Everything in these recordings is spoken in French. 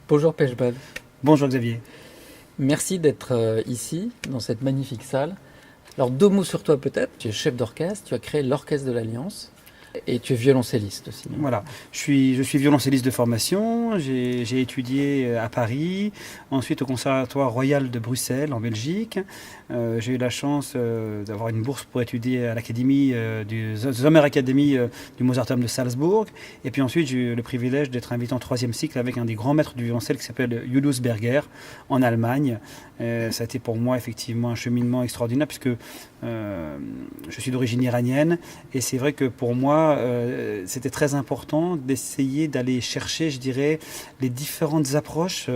Bonjour Pechbad, Bonjour Xavier. merci d'être ici, dans cette magnifique salle. Alors deux mots sur toi peut-être, tu es chef d'orchestre, tu as créé l'Orchestre de l'Alliance et tu es violoncelliste aussi. Voilà, je suis violoncelliste de formation, j'ai étudié à Paris, ensuite au Conservatoire Royal de Bruxelles en Belgique. J'ai eu la chance d'avoir une bourse pour étudier à l'Académie du Sommer Academy du Mozarteum de Salzbourg. Et puis ensuite j'ai eu le privilège d'être invité en troisième cycle avec un des grands maîtres du violoncelle qui s'appelle Julius Berger en Allemagne. Ça a été pour moi effectivement un cheminement extraordinaire puisque je suis d'origine iranienne et c'est vrai que pour moi c'était très important d'essayer d'aller chercher, je dirais, les différentes approches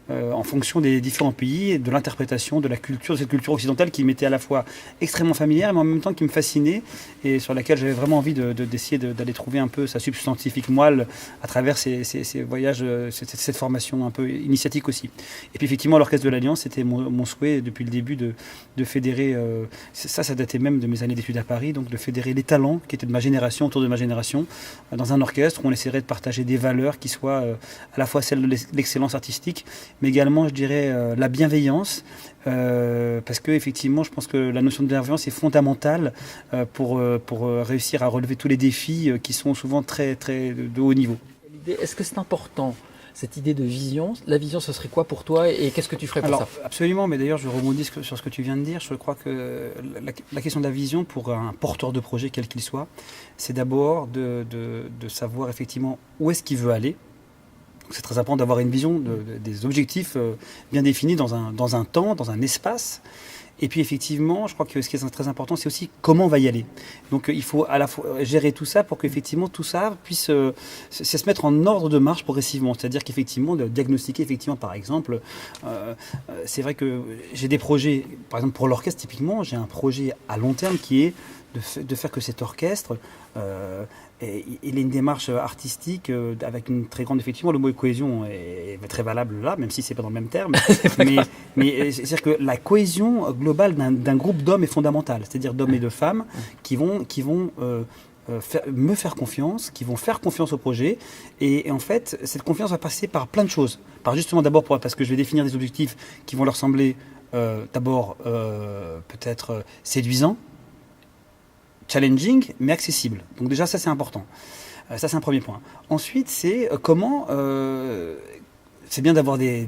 en fonction des différents pays, de l'interprétation, de la culture, de cette culture occidentale qui m'était à la fois extrêmement familière mais en même temps qui me fascinait et sur laquelle j'avais vraiment envie d'essayer d'aller trouver un peu sa substantifique moelle à travers ces voyages, cette formation un peu initiatique aussi. Et puis effectivement l'Orchestre de l'Alliance, c'était mon souhait depuis le début de fédérer, ça datait même de mes années d'études à Paris, donc de fédérer les talents qui étaient de ma génération, autour de ma génération, dans un orchestre où on essaierait de partager des valeurs qui soient à la fois celles de l'excellence artistique, mais également, je dirais, la bienveillance, parce que effectivement, je pense que la notion de bienveillance est fondamentale pour réussir à relever tous les défis qui sont souvent très, très de haut niveau. Est-ce que c'est important cette idée de vision? La vision, ce serait quoi pour toi et qu'est-ce que tu ferais pour Alors, ça? absolument, mais d'ailleurs, je rebondis sur ce que tu viens de dire. Je crois que la question de la vision pour un porteur de projet, quel qu'il soit, c'est d'abord de savoir effectivement où est-ce qu'il veut aller. Donc, c'est très important d'avoir une vision, des objectifs bien définis dans un temps, dans un espace. Et puis effectivement, je crois que ce qui est très important, c'est aussi comment on va y aller. Donc il faut à la fois gérer tout ça pour qu'effectivement tout ça puisse se mettre en ordre de marche progressivement. C'est-à-dire qu'effectivement, de diagnostiquer effectivement, par exemple, c'est vrai que j'ai des projets, par exemple pour l'orchestre typiquement, j'ai un projet à long terme qui est de faire que cet orchestre, il ait une démarche artistique avec une très grande, effectivement, le mot cohésion est très valable là, même si c'est pas dans le même terme, mais c'est-à-dire que la cohésion globale d'un groupe d'hommes est fondamentale, c'est-à-dire d'hommes et de femmes qui vont me faire confiance, qui vont faire confiance au projet. Et en fait, cette confiance va passer par plein de choses. Par justement d'abord parce que je vais définir des objectifs qui vont leur sembler d'abord peut-être séduisants, challenging, mais accessible. Donc déjà, ça c'est important. Ça c'est un premier point. Ensuite, c'est comment... c'est bien d'avoir une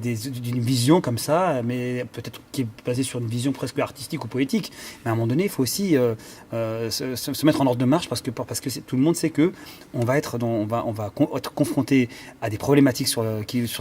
vision comme ça, mais peut-être qui est basée sur une vision presque artistique ou poétique. Mais à un moment donné, il faut aussi se mettre en ordre de marche parce que tout le monde sait que on va être être confronté à des problématiques sur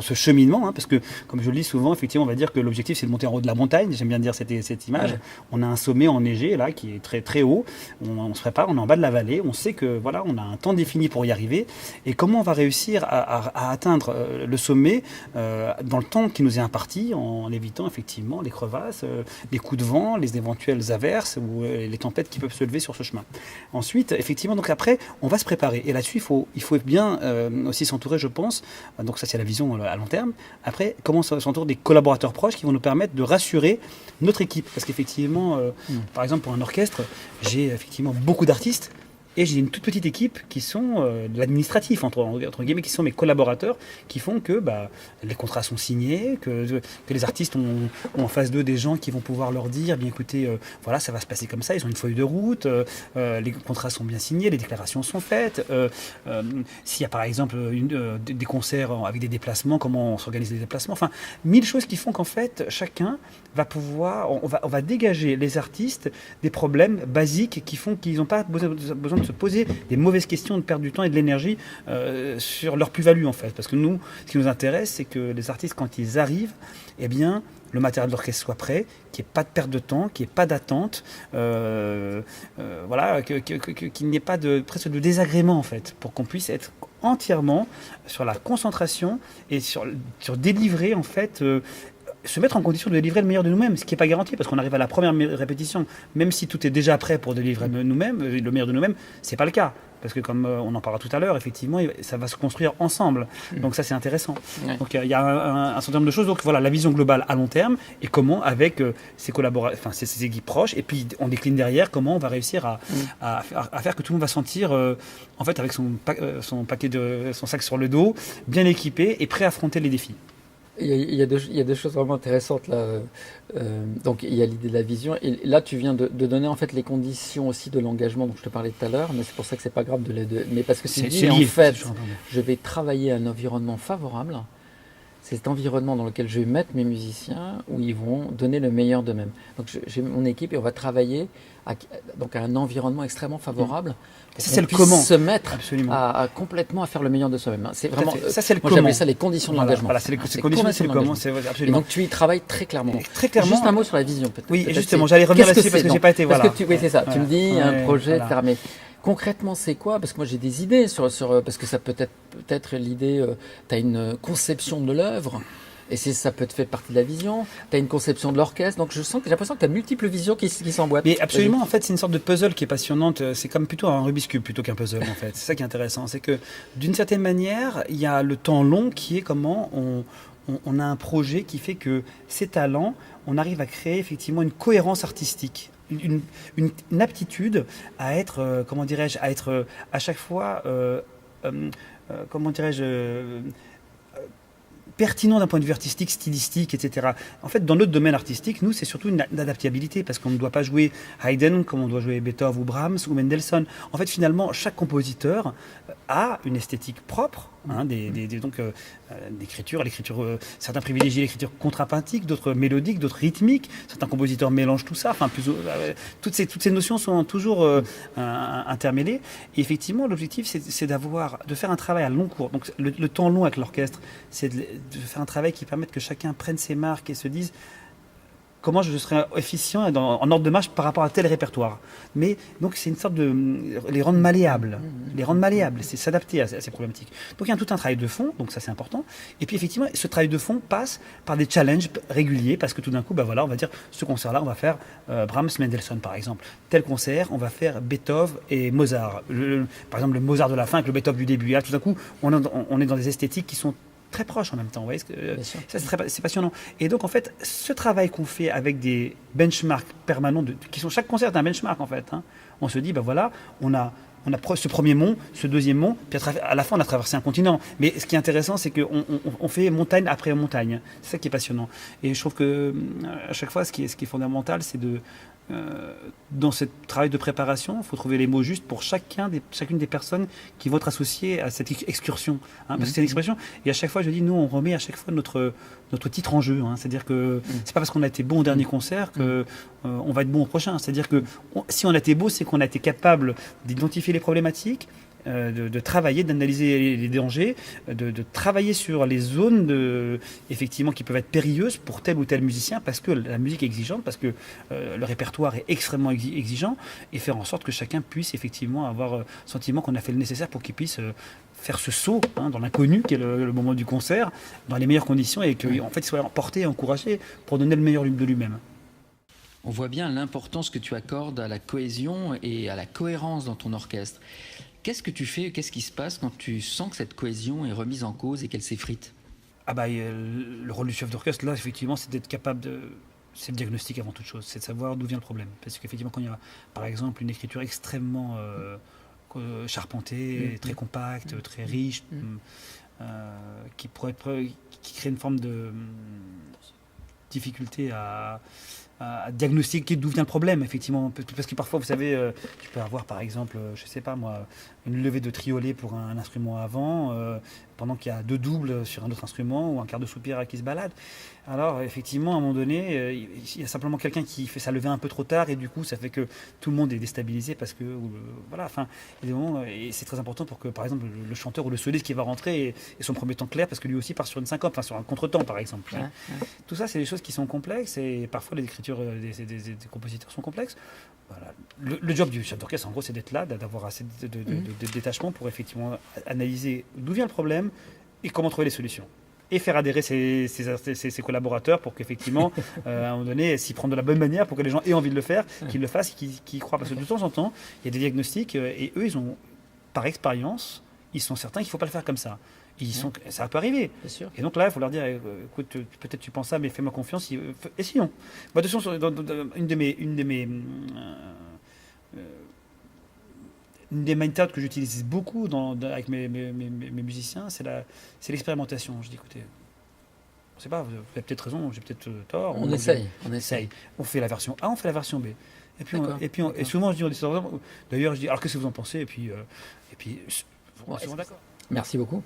ce cheminement, hein, parce que comme je le dis souvent, effectivement, on va dire que l'objectif c'est de monter en haut de la montagne. J'aime bien dire cette image. Ouais. On a un sommet enneigé là qui est très très haut. On se prépare, on est en bas de la vallée. On sait que voilà, on a un temps défini pour y arriver. Et comment on va réussir à atteindre le sommet dans le temps qui nous est imparti, en évitant effectivement les crevasses, les coups de vent, les éventuelles averses ou les tempêtes qui peuvent se lever sur ce chemin. Ensuite, effectivement, donc après, on va se préparer. Et là-dessus, il faut bien aussi s'entourer, je pense. Donc ça, c'est la vision à long terme. Après, comment s'entourer des collaborateurs proches qui vont nous permettre de rassurer notre équipe. Parce qu'effectivement, par exemple, pour un orchestre, j'ai effectivement beaucoup d'artistes. Et j'ai une toute petite équipe qui sont de l'administratif, entre guillemets, qui sont mes collaborateurs, qui font que les contrats sont signés, que les artistes ont en face d'eux des gens qui vont pouvoir leur dire, bien écoutez, voilà, ça va se passer comme ça, ils ont une feuille de route, les contrats sont bien signés, les déclarations sont faites. S'il y a par exemple des concerts avec des déplacements, comment on s'organise les déplacements, enfin, 1000 choses qui font qu'en fait, chacun va pouvoir, on va dégager les artistes des problèmes basiques qui font qu'ils n'ont pas besoin de se poser des mauvaises questions, de perdre du temps et de l'énergie sur leur plus-value en fait. Parce que nous, ce qui nous intéresse, c'est que les artistes, quand ils arrivent, eh bien, le matériel de l'orchestre soit prêt, qu'il n'y ait pas de perte de temps, qu'il n'y ait pas d'attente, voilà, qu'il n'y ait pas presque de désagrément en fait, pour qu'on puisse être entièrement sur la concentration et sur délivrer en fait se mettre en condition de délivrer le meilleur de nous-mêmes, ce qui n'est pas garanti, parce qu'on arrive à la première répétition, même si tout est déjà prêt pour délivrer nous-mêmes, le meilleur de nous-mêmes, c'est pas le cas. Parce que comme on en parlera tout à l'heure, effectivement, ça va se construire ensemble. Donc ça, c'est intéressant. Ouais. Donc il y a un certain nombre de choses. Donc voilà, la vision globale à long terme et comment, avec ses collaborateurs, enfin ses équipes proches, et puis on décline derrière comment on va réussir à faire que tout le monde va sentir, en fait, avec son sac sur le dos, bien équipé et prêt à affronter les défis. Il y a deux choses vraiment intéressantes là. Donc il y a l'idée de la vision et là tu viens de donner en fait les conditions aussi de l'engagement dont je te parlais tout à l'heure, mais c'est pour ça que c'est pas grave mais parce que tu dis C'est en lié. fait je vais travailler à un environnement favorable. C'est cet environnement dans lequel je vais mettre mes musiciens où ils vont donner le meilleur d'eux-mêmes. Donc j'ai mon équipe et on va travailler donc à un environnement extrêmement favorable pour Ça, qu'on c'est le puisse comment. se mettre Absolument. complètement à faire le meilleur de soi-même. C'est Tout à vraiment, fait. Ça, c'est le moi comment. j'appelle ça les conditions de Voilà, l'engagement. voilà, c'est les C'est conditions, c'est le complètement comment. l'engagement. C'est Et absolument. donc tu y travailles très clairement. Et très clairement. Juste un mot sur la vision peut-être. Oui, Peut-être justement, c'est- j'allais revenir qu'est-ce que là-dessus parce c'est, que j'ai donc pas été. Parce Voilà. que oui, c'est ça. Tu me dis un Ouais, projet, voilà. etc. Mais concrètement, c'est quoi? Parce que moi j'ai des idées parce que ça peut être l'idée. Tu as une conception de l'œuvre. Et ça peut te faire partie de la vision. Tu as une conception de l'orchestre. Donc j'ai l'impression que tu as multiples visions qui s'emboîtent. Mais absolument, en fait, c'est une sorte de puzzle qui est passionnante. C'est comme plutôt un Rubik's Cube plutôt qu'un puzzle, en fait. C'est ça qui est intéressant. C'est que, d'une certaine manière, il y a le temps long qui est comment on a un projet qui fait que ces talents, on arrive à créer effectivement une cohérence artistique. Une aptitude à être, comment dirais-je, à être à chaque fois, comment dirais-je, pertinent d'un point de vue artistique, stylistique, etc. En fait, dans notre domaine artistique, nous, c'est surtout une adaptabilité, parce qu'on ne doit pas jouer Haydn comme on doit jouer Beethoven ou Brahms ou Mendelssohn. En fait, finalement, chaque compositeur a une esthétique propre, hein, d'écriture. Certains privilégient l'écriture contrapuntique, d'autres mélodique, d'autres rythmique. Certains compositeurs mélangent tout ça. Enfin, toutes ces notions sont toujours intermêlées. Et effectivement, l'objectif, c'est de faire un travail à long cours. Donc, le temps long avec l'orchestre, c'est de faire un travail qui permette que chacun prenne ses marques et se dise comment je serai efficient en ordre de marche par rapport à tel répertoire. Mais donc c'est une sorte de les rendre malléables, c'est s'adapter à ces problématiques. Donc il y a tout un travail de fond, donc ça c'est important. Et puis effectivement, ce travail de fond passe par des challenges réguliers parce que tout d'un coup, on va dire ce concert-là, on va faire Brahms, Mendelssohn par exemple. Tel concert, on va faire Beethoven et Mozart. Par exemple, le Mozart de la fin avec le Beethoven du début. Et là, tout d'un coup, on est dans des esthétiques qui sont très proches en même temps. Vous voyez ça, c'est passionnant. Et donc, en fait, ce travail qu'on fait avec des benchmarks permanents, qui sont chaque concert un benchmark, en fait. Hein, on se dit, on a ce premier mont, ce deuxième mont, puis à la fin, on a traversé un continent. Mais ce qui est intéressant, c'est qu'on fait montagne après montagne. C'est ça qui est passionnant. Et je trouve que à chaque fois, ce qui est fondamental, c'est dans ce travail de préparation, il faut trouver les mots justes pour chacune des personnes qui vont être associées à cette excursion. Hein, parce que c'est une expression. Et à chaque fois, je dis, nous, on remet à chaque fois notre titre en jeu. Hein, c'est-à-dire que c'est pas parce qu'on a été bon au dernier concert que on va être bon au prochain. C'est-à-dire que si on a été beau, c'est qu'on a été capable d'identifier les problématiques, de travailler, d'analyser les dangers, de travailler sur les zones effectivement qui peuvent être périlleuses pour tel ou tel musicien parce que la musique est exigeante, parce que le répertoire est extrêmement exigeant, et faire en sorte que chacun puisse effectivement avoir le sentiment qu'on a fait le nécessaire pour qu'il puisse faire ce saut dans l'inconnu qui est le moment du concert dans les meilleures conditions et qu'en fait il soit porté et encouragé pour donner le meilleur de lui-même. On voit bien l'importance que tu accordes à la cohésion et à la cohérence dans ton orchestre. Qu'est-ce que tu fais, qu'est-ce qui se passe quand tu sens que cette cohésion est remise en cause et qu'elle s'effrite? Le rôle du chef d'orchestre, là, effectivement, c'est d'être capable de... C'est le diagnostic avant toute chose, c'est de savoir d'où vient le problème. Parce qu'effectivement, quand il y a, par exemple, une écriture extrêmement charpentée, très compacte, très riche, qui crée une forme de difficulté à diagnostiquer d'où vient le problème, effectivement. Parce que parfois, vous savez, tu peux avoir, par exemple, je sais pas moi, une levée de triolet pour un instrument avant, pendant qu'il y a deux doubles sur un autre instrument, ou un quart de soupir qui se balade. Alors, effectivement, à un moment donné, il y a simplement quelqu'un qui fait sa levée un peu trop tard, et du coup, ça fait que tout le monde est déstabilisé, parce que, voilà, enfin, et c'est très important pour que, par exemple, le chanteur ou le soliste qui va rentrer ait son premier temps clair, parce que lui aussi part sur une syncope, enfin, sur un contretemps, par exemple. Tout ça, c'est des choses qui sont complexes, et parfois, les écritures des compositeurs sont complexes. Voilà. Le job du chef d'orchestre, en gros, c'est d'être là, d'avoir assez de détachement pour effectivement analyser d'où vient le problème et comment trouver les solutions. Et faire adhérer ses collaborateurs pour qu'effectivement, à un moment donné, s'y prendre de la bonne manière, pour que les gens aient envie de le faire, qu'ils le fassent, qu'ils y croient. Parce que de temps en temps, il y a des diagnostics, et eux, par expérience, ils sont certains qu'il ne faut pas le faire comme ça. Ça peut arriver. Et donc là, il faut leur dire, écoute, peut-être tu penses ça, mais fais-moi confiance. Essayons. De toute façon, une des méthodes que j'utilise beaucoup avec mes musiciens, c'est l'expérimentation. Je dis, écoutez, sait pas, vous avez peut-être raison, j'ai peut-être tort. On ou essaye. On fait la version A, on fait la version B. Et puis, D'accord, et souvent, je dis, d'ailleurs, je dis, alors qu'est-ce que vous en pensez? Et puis, Ouais, souvent d'accord. Merci beaucoup.